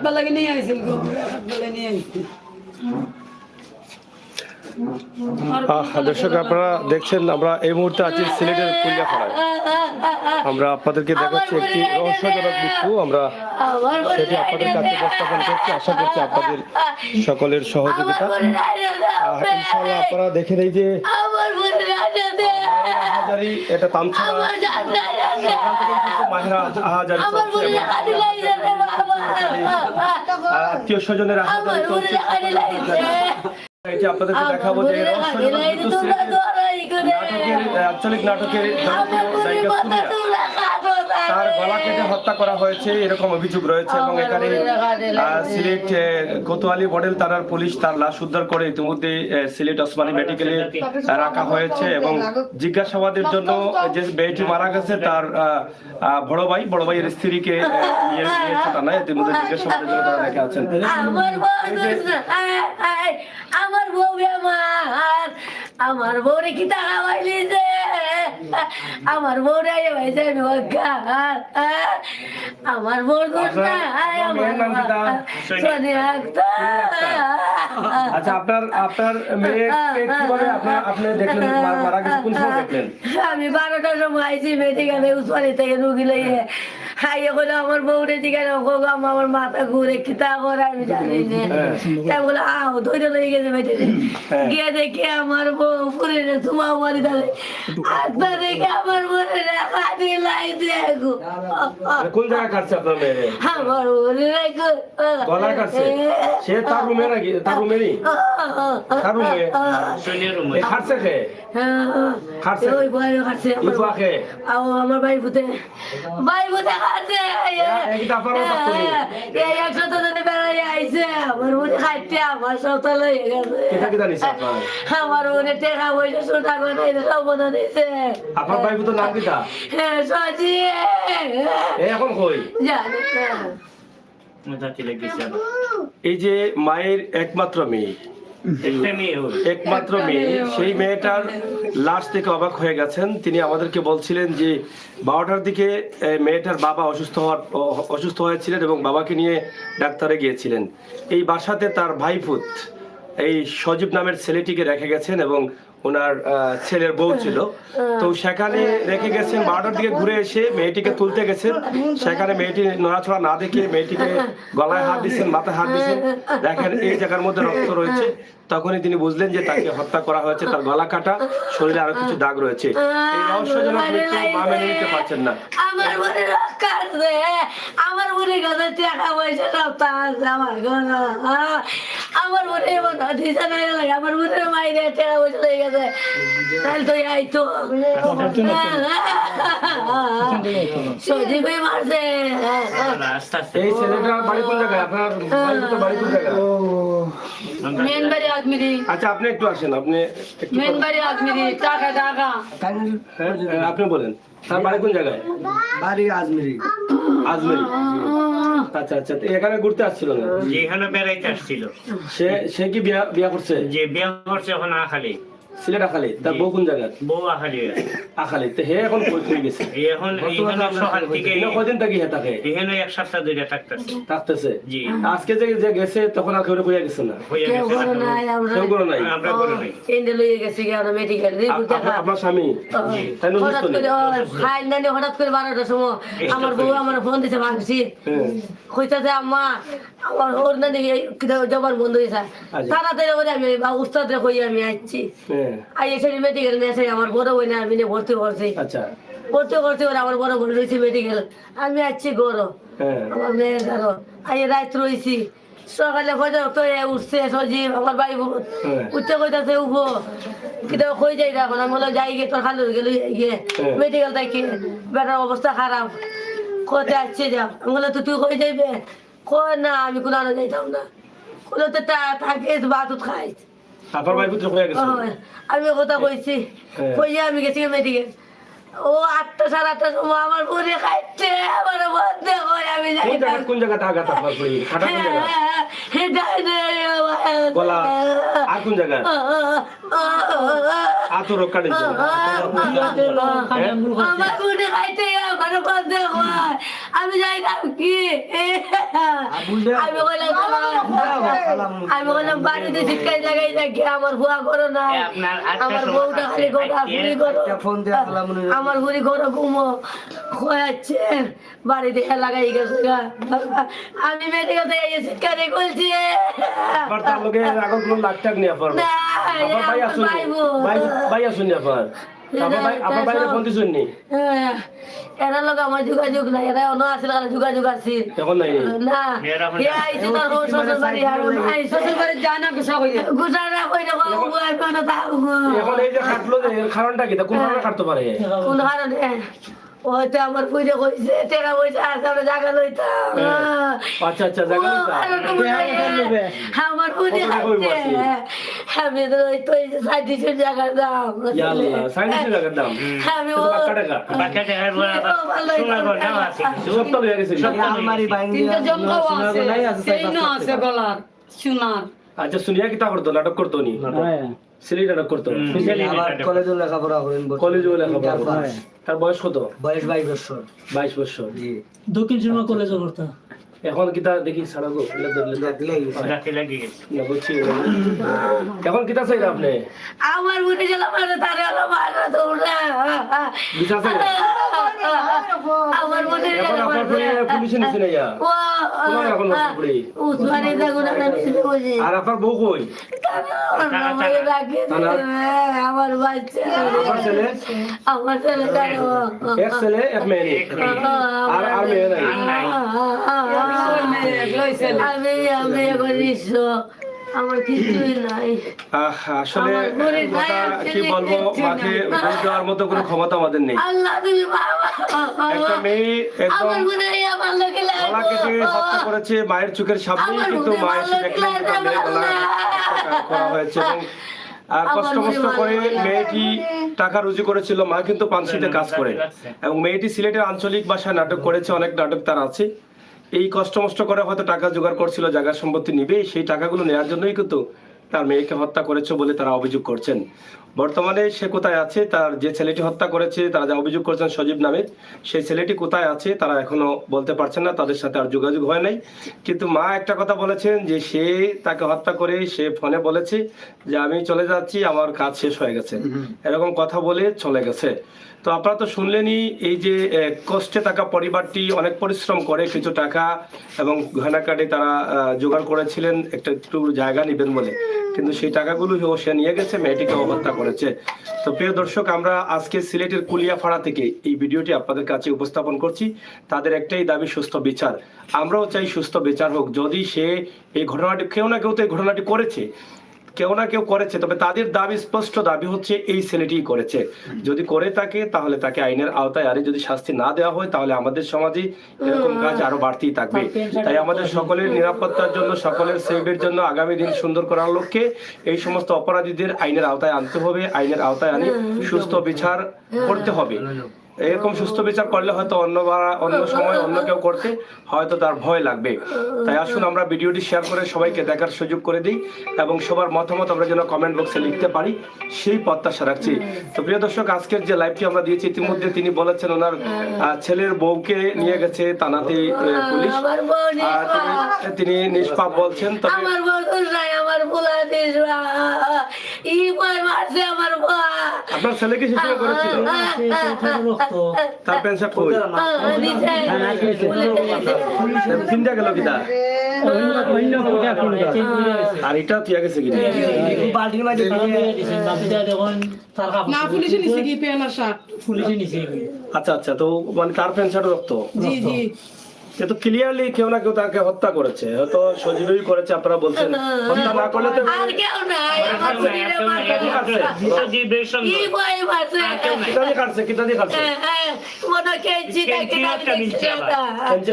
বেলাকে নিয়ে আইছিল গো, বেলা নিয়ে আইছিল। দর্শক আপনারা দেখছেন আমরা এই মুহূর্তে আছি সিলেটের কুলিয়াপাড়ায়। আমরা আপনাদেরকে দেখাচ্ছি একটি রহস্যজনক মৃত্যু। আমরা সেটি আপনাদের কাছে উপস্থাপন করছি। আশা করছি আপনাদের সকলের সহযোগিতা। ইনশাআল্লাহ আপনারা দেখেন এই যে আহাজারি, এটা তামছাড়া মাহেরা আহাজারি আত্মীয় স্বজনের আহাজারি চলছে। এটি আপনাদেরকে দেখাবো যে আঞ্চলিক নাটকের তার গলা কেটে হত্যা করা হয়েছে এরকম অভিযোগ রয়েছে এবং এখানে সিলেট কোতোয়ালি মডেল থানার পুলিশ তার লাশ উদ্ধার করে ইতিমধ্যে সিলেট ওসমানী মেডিকেলে রাখা হয়েছে এবং জিজ্ঞাসাবাদের জন্য যে মেয়েটি মারা গেছে তার বড় ভাইয়ের স্ত্রীকে থানায় ইতিমধ্যে জিজ্ঞাসাবাদের জন্য তারা রেখে আছেন। আমার বউরে কি টাকা পাইলি যে আমার বউরে আমার বউর আচ্ছা আপনার মেয়ে কিভাবে আপনি দেখলেন মারা গেছে কোন সময় দেখলেন? আমি 12টার সময় আইছি মেডিকেলে উসমানী থেকে রুগী লইয়ে হাইয়ে বলে আমার বউরে জিজ্ঞাসা আমার মাথা ঘুরে কিতা করে আমি জানি না বলে আহ ধরে লই গেছে মেডিকেলে গিয়ে দেখি আমার বউ পুরে তোমার মারি দাঁড়ে হাতটা দেখে আমার বউরে কাটি লাই দেখো কোন জায়গায় কাটছে আপনার মেয়ে? আমার বউরে রাখো গলায় কাটছে। সে তার রুমে নাকি? তার রুমেরই? তার রুমে খাটছে কে? খাটছে ওই বয় খাটছে আমার ভাই ফুটে খাটছে এই 100 জনে বেড়াই আইছে আমার মনে খাইতে আমার সপ্তাহ লয়ে গেছে আমার মনে টেকা পয়সা সোটা করে সব মনে দিছে। আপনার ভাই ফুটের নাম কিটা? হ্যাঁ সজি এখন কই জানি না। এই যে মায়ের একমাত্র মেয়ে সেই মেয়েটার লাশ থেকে অবাক হয়ে গেছেন। তিনি আমাদেরকে বলছিলেন যে 12টার দিকে মেয়েটার বাবা অসুস্থ হয়েছিলেন এবং বাবাকে নিয়ে ডাক্তারে গিয়েছিলেন। এই বাসাতে তার ভাইফুত এই সজীব নামের ছেলেটিকে রেখে গেছেন এবং ওনার ছেলের বউ ছিল, তো সেখানে রেখে গেছেন। 12টার দিকে ঘুরে এসে মেয়েটিকে তুলতে গেছেন, সেখানে মেয়েটি নড়াচড়া না দেখে মেয়েটিকে গলায় হাত দিচ্ছেন, মাথায় হাত দিচ্ছেন, দেখেন এই জায়গার মধ্যে রক্ত রয়েছে। তখনই তিনি বুঝলেন যে তাকে হত্যা করা হয়েছে, তার গলা কাটা, শরীরে আরো কিছু দাগ রয়েছে। এই রহস্যজনক মৃত্যু মা মেনে নিতে পারছেন না। আমার মনে রাখছে আমার মনে গেছে টাকা পয়সা সব আছে আমার মনে দিশা না লাগে আমার মনে মাইরে টাকা পয়সা লেগে গেছে তাহলে তো আইতো সজীবই মারছে। এই ছেলেটার বাড়ি কোন জায়গায়? আপনার বাড়ি কোন জায়গায়? মেন বাড়ি আজমিরি। আচ্ছা আপনি একটু আসেন, আপনি মেন বাড়ি আজমিরি। টাকা আপনি বলেন তার বাড়ি কোন জায়গায়? বাড়ি আজমিরি। আজমিরি। আচ্ছা আচ্ছা, এখানে ঘুরতে আসছিল না? এখানে বেড়াইতে আসছিল। সে কি বিয়া করছে? যে বিয়া করছে এখন আখালি, সিলেট আখালি। তার বউ কোন জায়গায়? বউ আখালি। আখালি। তো হে এখন কই গেছে? এখন এইখানে সকাল থেকে কদিন থাকি হে থাকে? এখানে 1 সপ্তাহ ধরে থাকতেছে। জি। আজকে যে গেছে তখন আর কেউ কইয়া গেছে না? হইয়া গেছে কেউ নাই আমরা আমরা করে নাই। এন্ডে লইয়ে গেছি গিয়া মেডিকেল রিপোর্ট দেখা। আপনার স্বামী তাই না? হঠাৎ করে ফাইনালি হঠাৎ করে 12টার সময় আমার বউ আমার ফোন দিছে ভাঙছি কইতাছে আম্মা আমার ওর না দেখি জবান বন্ধ হয়েছে তাড়াতাড়ি করে আমি বা উস্তাদরে কই আমি আসছি আই এসে মেডিকেল নিয়ে এসে আমার বড় বোন আমি নিয়ে ভর্তি করছি। আচ্ছা ভর্তি করে আমার বড় বোন রয়েছি মেডিকেল আমি আসছি গরো আমার মেয়ের ঘরো আই রাত রয়েছি সকালে ফজর তো উঠছে সজীব আমার ভাই উঠতে কইতাছে উঠবো কিন্তু কই যাই এখন আমি বলে যাই গে তোর খালুর গেলে গিয়ে মেডিকেল থেকে বেটার অবস্থা খারাপ কোথায় আসছে যাও আমি বলে তুই কই যাইবে কই না আমি কোনো যাইতাম না কোনো তো থাকে ভাত খাই আমি কথা কইছি কইয়া আমি গেছি মেডিকেল ও 8টা 8:30টার সময় আমার বোনে খাইছে আমার বন্ধ করে আমি যাই কোন জায়গা আঘাত আপনার পড়ি খাটা কোন জায়গা? গলা আর কোন জায়গা? আতর কাটে আমার বোনে খাইতে ঘরে বলতে হয় আমি যাই না কি আমি বললাম বাড়িতে শিক্ষায় লাগাই দেখি আমার ভুয়া করো না আমার বউটা খালি গোটা ঘুরি করো আমার ঘুরি করো ঘুমো হয়েছে বাড়িতে লাগাই গেছে আমি মেডিকেল থেকে এসে শিক্ষারে করছি আবার তার লগে আগর কোন লাখ টাকা নিয়ে পারবো ভাই আসুন ভাই আসুন আপনার আপনার বাইরে ফোন দিছুন নি এরা লোক আমার যোগাযোগ নাই এরা অন্য আসলে যোগাযোগ আছে এখন নাই না কে আইছে তার শ্বশুর বাড়ি আর নাই শ্বশুর বাড়ি জানা গুছা কই গুছারা কই না কই না তা এখন এই যে খাটলো যে এর কারণটা কি কোন কারণে কাটতে পারে কোন কারণে ওইটা আমার পুজো কইছে টাকা পয়সা আছে আমরা জায়গা লইতাম আচ্ছা আচ্ছা জায়গা লইতা আমার পুজো আমি তো ওই তো 60 টাকা দাম ইয়াল্লাহ 60 টাকা দাম আমি টাকা বাকি টাকার বড় সোনা গো দাম আছে সব তো হয়ে গেছে আলমারি ভাঙি তিনটা জমকাও আছে সেই না আছে গলার সোনার আচ্ছা শুনিয়া কি তা করতো নাটক করতো নি সিলেট নাটক করতো আবার কলেজে লেখাপড়া করেন কলেজে লেখাপড়া তার বয়স কত বয়স 22 বছর 22 বছর জি দক্ষিণ সিনেমা কলেজে করতাম এখন কিতা দেখি সারাগো রাতে লাগি গেছে না বুঝছি এখন কিতা চাইরা আপনি আমার মনে গেল মানে তারে হলো মারা তোমরা বিচার চাই আমার মনে এখন আপনার পরে পুলিশে নিছে না ইয়া তোমার এখন পড়ে উসমানে দাগুনা নিছে বলে আর আপনার বউ কই আমার বাচ্চা আমার ছেলে এক ছেলে এক মেয়ে আর মেয়ে নাই আমি এখন নিঃস্ব আমার কিছুই নাই আসলে কথা কি বলবো মাকে বুঝ দেওয়ার মতো কোনো ক্ষমতা আমাদের নেই আল্লাহ তুমি একটা মেয়ে একদম আমার মনে হয় আমার লোকে গলা কেটে হত্যা করেছে মায়ের চোখের সামনেই কিন্তু মা এসে দেখলেন তার মেয়ে গলা করা হয়েছে এবং আর কষ্ট করে মেয়েটি টাকা রুজি করেছিল মা কিন্তু পানসিতে কাজ করে এবং মেয়েটি সিলেটের আঞ্চলিক ভাষায় নাটক করেছে অনেক নাটক তার আছে এই কষ্ট করে হয়তো টাকা জোগাড় করছিল জায়গা সম্পত্তি নিবে সেই টাকাগুলো নেওয়ার জন্যই কিন্তু তার মেয়েকে হত্যা করেছে বলে তারা অভিযোগ করছেন বর্তমানে সে কোথায় আছে তার যে ছেলেটি হত্যা করেছে তারা যা অভিযোগ করেছেন সজীব নামে সেই ছেলেটি কোথায় আছে তারা এখনো বলতে পারছেন না তাদের সাথে আর যোগাযোগ হয় নাই কিন্তু মা একটা কথা বলেছেন যে সে তাকে হত্যা করে সে ফোনে বলেছে যে আমি চলে যাচ্ছি আমার কাজ শেষ হয়ে গেছে এরকম কথা বলে চলে গেছে তো আপনারা তো শুনলেনই এই যে কষ্টে থাকা পরিবারটি অনেক পরিশ্রম করে কিছু টাকা এবং গয়নাকাটি তারা জোগাড় করেছিলেন একটু জায়গা নেবেন বলে কিন্তু সেই টাকাগুলো সে নিয়ে গেছে মেয়েটিকে হত্যা করেছে তো প্রিয় দর্শক আমরা আজকে সিলেটের কুলিয়াপাড়া থেকে এই ভিডিওটি আপনাদের কাছে উপস্থাপন করছি তাদের একটাই দাবি সুস্থ বিচার আমরাও চাই সুস্থ বিচার হোক যদি সে এই ঘটনাটি কেউ না কেউ তো এই ঘটনাটি করেছে কেউ না কেউ করেছে তবে তাদের দাবি স্পষ্ট দাবি হচ্ছে এই ছেলেটিই করেছে যদি করে থাকে তাহলে তাকে আইনের আওতায় আরে যদি শাস্তি না দেওয়া হয় তাহলে আমাদের সমাজে এরকম কাজ আরো বাড়তেই থাকবে তাই আমাদের সকলের নিরাপত্তার জন্য সকলের সেভের জন্য আগামী দিন সুন্দর করার লক্ষ্যে এই সমস্ত অপরাধীদের আইনের আওতায় আনতে হবে আইনের আওতায় আনে সুস্থ বিচার করতে হবে এরকম সুস্থ বিচার করলে হয়তো অন্য সময় অন্য কেউ করতে হয়তো তার ভয় লাগবে তাই আসুন আমরা ভিডিওটি শেয়ার করে সবাইকে দেখার সুযোগ করে দিই এবং সবার মতামত আমরা যেন কমেন্ট বক্সে লিখতে পারি সেই প্রত্যাশা রাখছি তো প্রিয় দর্শক আজকের যে লাইভটি আমরা দিয়েছি ইতিমধ্যে তিনি বলেছেন ওনার ছেলের বউকে নিয়ে গেছে থানাতে পুলিশ আর তিনি নিষ্পাপ বলছেন তবে আপনার ছেলে কি শিশু করেছিল তার পেনশন কই চিন্তা গেল কিটা আর এটা তুই গেছে কি বালতির মাঝে না পুলিশে নিছে কি পেন আর শার্ট আচ্ছা তো মানে তার পেনশন রক্ত জি সে তো ক্লিয়ারলি কেউ না কেউ তাকে হত্যা করেছে হয়তো সজীবই করেছে আপনারা বলছেন হত্যা না করলে তো আর কেউ নাই আমার কিতা দিয়ে কাটছে মনে কেজি কেঞ্চি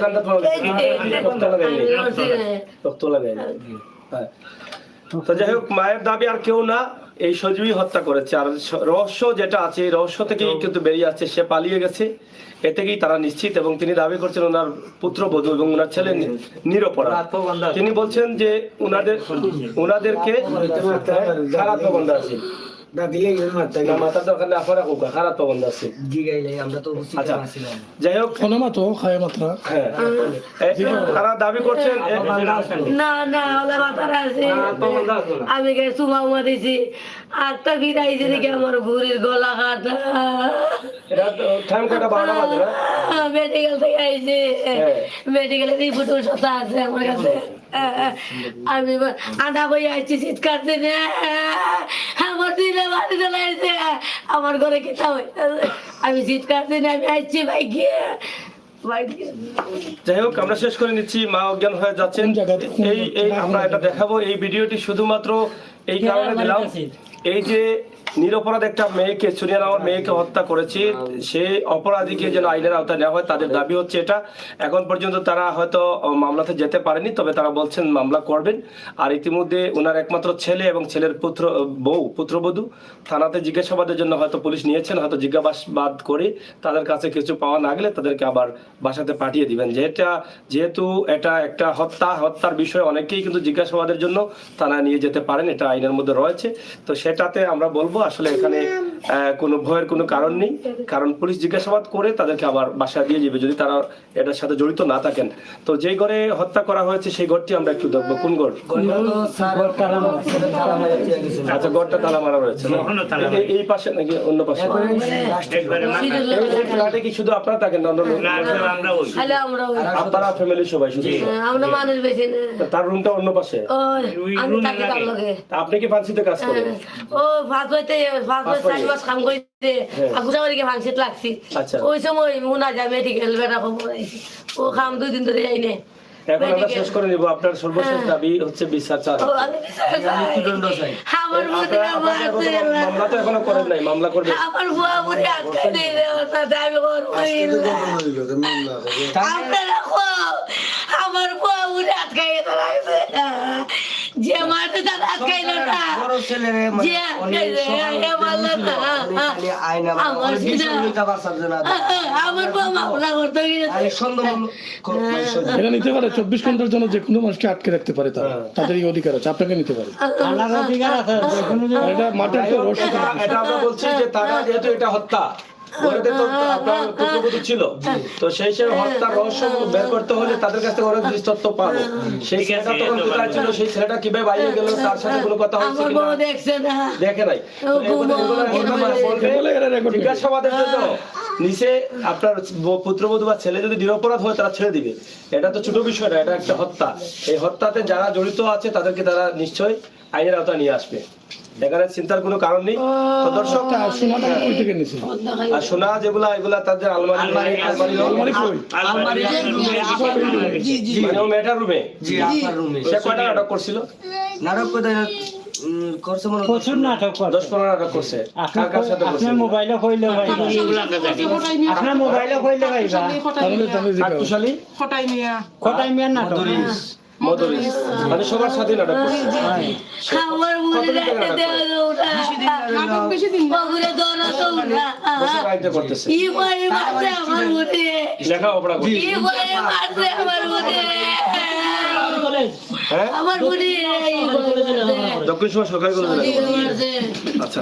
কান্দা রক্ত লাগাই তো যাই হোক মায়ের দাবি আর কেউ না এই সজীবই হত্যা করেছে আর রহস্য যেটা আছে এই রহস্য থেকেই কিন্তু বেরিয়ে আসছে সে পালিয়ে গেছে এ থেকেই তারা নিশ্চিত এবং তিনি দাবি করছেন ওনার পুত্রবধূ এবং ওনার ছেলে নিরপরাধ তিনি বলছেন যে ওনাদেরকে খারাপ বন্ধ আছে না, মাথার দরকার নেই, আপনারা কোকা খারাপ তো বন্ধ আছে। জিগাইলে আমরা তো উপস্থিত আচ্ছা। আছিলাম। যাই হোক, অনামাতো খায় মাত্রা হ্যাঁ, তারা দাবি করছেন না না ওলা মাথার আছে আমি গে সুমা উমা দিছি আটটা ফিরাইছি দেখি আমার ঘুরির গলা কাটা এটা টাইম কটা 12টা বাজে না? মেডিকেল থেকে আইছি মেডিকেলের রিপোর্ট ওষুধ আছে আমার কাছে আমি আধা বই আইছি চিৎকার দিনে আমার দিনে বাড়ি চলে আইছে আমার ঘরে কেতা হই আমি চিৎকার দিনে আমি আইছি ভাই গিয়ে যাই হোক, আমরা শেষ করে নিচ্ছি। মা অজ্ঞান হয়ে যাচ্ছেন। এই আমরা এটা দেখাবো, এই ভিডিওটি শুধুমাত্র এই কারণে দিলাম, এই যে নিরপরাধ একটা মেয়েকে, সুনিয়া নামের মেয়েকে হত্যা করেছে, সে অপরাধীকে যেন আইনের আওতায় নেওয়া হয়, তাদের দাবি হচ্ছে এটা। এখন পর্যন্ত তারা হয়তো মামলাতে যেতে পারেনি, তবে তারা বলছেন মামলা করবেন। আর ইতিমধ্যে ওনার একমাত্র ছেলে এবং ছেলের পুত্রবধূ থানাতে জিজ্ঞাসাবাদের জন্য হয়তো পুলিশ নিয়েছেন, হয়তো জিজ্ঞাসাবাদ করে তাদের কাছে কিছু পাওয়া না গেলে তাদেরকে আবার বাসাতে পাঠিয়ে দিবেন। যেহেতু এটা একটা হত্যার বিষয়ে অনেকেই কিন্তু জিজ্ঞাসাবাদের জন্য থানায় নিয়ে যেতে পারেন, এটা আইনের মধ্যে রয়েছে। তো সেটাতে আমরা বলবো আসলে এখানে কোনো ভয়ের কোনো কারণ নেই, কারণ পুলিশ জিজ্ঞাসাবাদ করে তাদেরকে আবার বাসায় দিয়ে যাবে যদি তারা এটার সাথে জড়িত না থাকেন। তো যেই ঘরে হত্যা করা হয়েছে সেই ঘরটি আমরা একটু দেখবো। কোন ঘর? আচ্ছা, ঘরটা তালা মারা রয়েছে না? এই পাশে নাকি অন্য পাশে? এই ফ্ল্যাটে কি শুধু আপনারা থাকেন না? আপনারা ফ্যামিলি সবাই শুধু? আমরা মানুষ বেশি না তার রুমটা অন্য পাশে? আমি থাকি তার লগে আপনি কি ফাঁসিতে কাজ করেন? ও ফাঁস হইতে 4 মাস কাম করতে আগুজাবাড়িকে ফাঁসিতে লাগছি। আচ্ছা। ওই সময় মুনা যা মেডিকেল বেটা খবর আইছি ও কাম 2 দিন ধরে যাই না। এখন আমরা শেষ করে নিব। আপনার সর্বশেষ দাবি হচ্ছে বিচার চান। আমার মধ্যে মামলা তো এখনো করেন নাই, মামলা করবেন? আমার বুয়া বুড়ি আটকে দিয়ে আমি আপনারা আমার বুয়া বুড়ি আটকাই রাখছে যে মারতে তার আটকাইল না বড় ছেলেরে যে আটকাইছে মারল না আমার আমার বুয়া মামলা করতে গিয়েছে। এটা নিতে পারে 24 ঘন্টার জন্য যে কোনো মানুষকে আটকে রাখতে পারে, তাদের এই অধিকার আছে, আপনাকে নিতে পারে। এটা মাঠের তো রহস্য। এটা আমরা বলছি যে তারা যেহেতু এটা হত্যা ঘরেতে তো আপনার পুত্রবধূ ছিল, তো সেই হত্যার রহস্য বের করতে হলে তাদের কাছ থেকে অনেক তথ্য পাবো। সেই ছেলেটা তখন কোথায় ছিল, সেই ছেলেটা কিভাবে বাইরে গেল, তার সাথে কোনো কথা হচ্ছে কিনা দেখে নাই। জিজ্ঞাসাবাদের জন্য নিচে আপনার পুত্রবধূ বা ছেলে যদি নিরপরাধ হয় তারা ছেড়ে দিবে। এটা তো ছোট বিষয় না, এটা একটা হত্যা। এই হত্যাতে যারা জড়িত আছে তাদেরকে তারা নিশ্চয়ই আইনের আওতায় নিয়ে আসবে, এখানে চিন্তার কোনো কারণ নেই। তো দর্শক, আর সোনা যেগুলা এগুলা তাদের আলমারি মেয়েটার রুমে সে কয়টা নাটক করছিল? নাটক করছে মনে প্রচুর নাটক করে, 10-15 নাটক করছে। কার কার সাথে করছে? আপনার মোবাইলে কইলে ভাই, আপনার মোবাইলে কইলে ভাই কুশালী কটাই মিয়া নাটক মধুরিস মানে সবার সাথে নাটক করছে। আমার মুড়ি রাখতে দেওয়া নাটক বেশি দিন বগুড়া দৌড়া তো না রাইতে করতেছে। ই করে মারছে আমার মুড়ি লেখা অপরাধ ই করে মারছে আমার মুড়ি হ্যাঁ আমার মুড়ি দক্ষিণ সরকারি কলেজে। মারছে আচ্ছা।